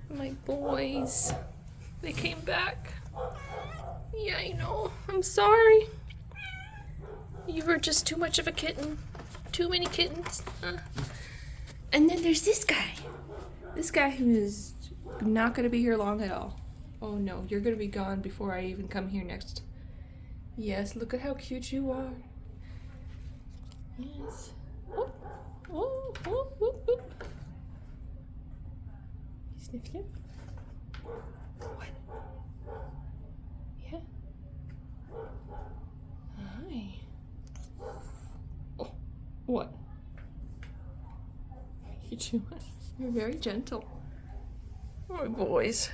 My boys. They came back. Yeah, I know. I'm sorry. You were just too much of a kitten. Too many kittens. And then there's this guy. This guy who is not going to be here long at all. Oh no, you're going to be gone before I even come here next. Yes, look at how cute you are. Yes. Oh, oh, oh, oh, oh. Sniff, sniff. What? Yeah. Hi. Oh, what? You doing? You're very gentle. Oh, my boys.